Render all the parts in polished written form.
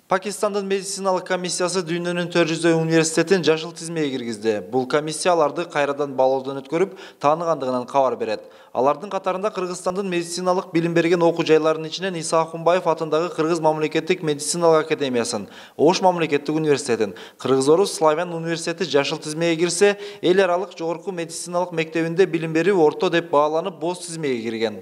Pakistandın медициналык комиссиясы дүйнөнүн 400 университетин жашыл тизмеге киргизди. Бул комиссия аларды кайрадан баалоодон өткөрүп, тааныгандыгынан кабар берет. Алардын катарында Кыргызстандын медициналык билим берген окуу жайларынын ичинен Иса Акунбаев атындагы Кыргыз мамлекеттик медициналык академиясын, Ош мамлекеттик университетин, Кыргыз-Орус Славян университети жашыл тизмеге кирсе, эл аралык жогорку медициналык мектебинде билим берүү орто деп бааланып, боз тизмеге кирген.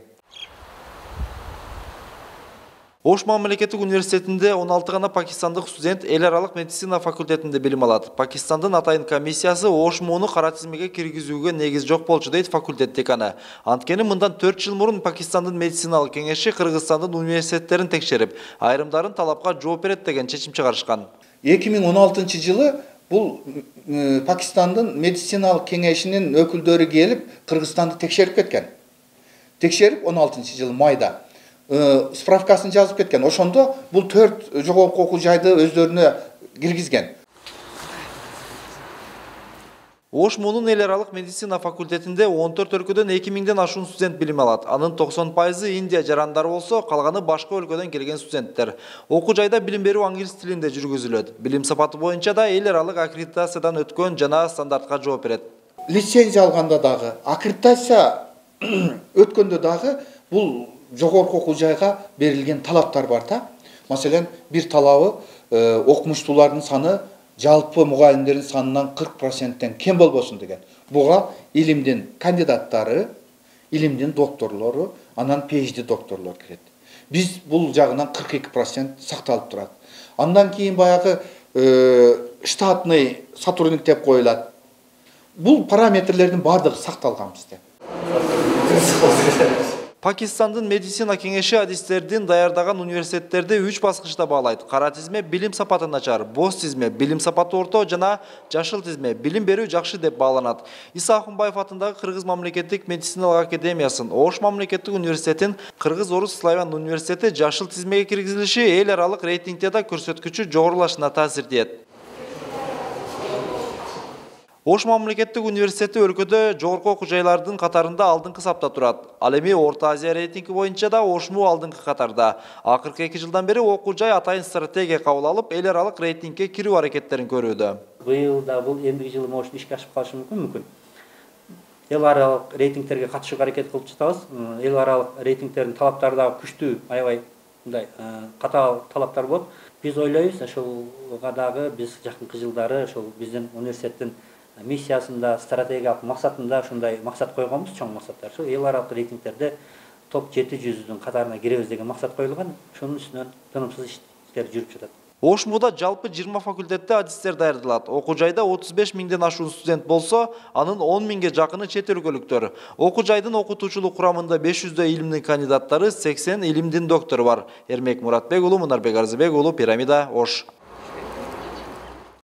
Ош мамлекеттик университетинде 16 гана пакистандык студент эл аралык медицина факультетинде билим алат. Пакистандын атайын комиссиясы Ош мууну кара тизмеге киргизүүгө негиз жок болчу дейт факультет деканы. Анткени мындан 4 жыл мурун Пакистандын медициналык кеңеши Кыргызстандын университеттерин текшерип, айрымдарын талапка жооп берет деген чечим чыгарышкан. 2016 жылы бул Пакистандын медициналык кеңешинин өкүлдөрү келип Кыргызстанды текшерип кеткен. Текшерип 16 жылы майда справкасын жазып кеткен. Ошондо бул 4 жогорку окуу жайды өздөрүнө киргизген. Ош муунун эл аралык медицина факультетинде 14 өлкөдөн 2000ден ашуун студент билим алат. Анын 90% Индия жарандары болсо, калганы башка өлкөдөн келген студенттер. Окуу жайда билим берүү англис тилинде жүргүзүлөт. Билим сапаты боюнча да эл аралык аккредитациядан өткөн жана стандартка жооп берет. Лицензия алганда дагы, аккредитация өткөндө дагы бул жогорку окуу жайга берилген талаптар бар да. Маселен, бир талабы окумуштуулардын саны жалпы мугалимдердин санынан 40%тен кем болбосун деген. Буга илимдин кандидаттары, илимдин докторлору, анан PhD докторлор кирет. Биз бул жагынан 42% сакталып турат. Андан кийин баягы штатный сотрудник деп коюлат. Бул параметрлердин бардыгы сакталган бизде. Пакистандын медицина кеңеши адистердин даярдаган университеттерди 3 баскычта баалайт. Кара тизме билим сапаты начар, боз тизме билим сапаты орто жана жашыл тизме билим берүү жакшы деп бааланат. Иса Акунбаев атындагы Кыргыз мамлекеттик медициналык академиясын, Ош мамлекеттик университетин, Кыргыз-Орус Славян университети жашыл тизмеге киргизилиши эл аралык рейтингде да көрсөткүчү жогорулашына таасир этет. Ош мамлекеттик университети өлкөдө жогорку окуу жайлардын катарында алдыңкы сапта турат. Ал эми Орто Азия рейтинги боюнча да Ошму алдыңкы катарда. Акыркы 2 жылдан бери окуу жай атайын стратегия кабыл алып, эл аралык рейтингге кирүү аракеттерин көрүүдө. Быйыл да бул эмдиги жылы может ишке ашып калышы мүмкүн. Эл аралык рейтингтерге катышууга аракет кылып жатабыз. Эл аралык рейтингтердин талаптары да күчтүү, аябай мындай катаал талаптар болот. Биз ойлойбуз, ошолга дагы биз жакынкы жылдары ошол биздин университеттин миссиясында, стратегиялык максатында ушундай максат койгонбуз, чоң максаттар. Ошо эл аралык рейтингтерде топ 700-дун катарына киребиз деген максат коюлган. Ошонун үстүнөн тынымсыз иштер жүрүп жатат. Ошмуда жалпы 20 факультетте адистер даярдалат. Окуу жайда 35 миңден ашуун студент болсо, анын 10 миңге жакыны чет өлкөлүктөр. Окуу жайдын окутуучулук курамында 500 илимдин кандидаттары, 80 илимдин доктору бар. Эрмек Муратбек уулу, Мунарбек Арзыбек уулу, Пирамида, Ош.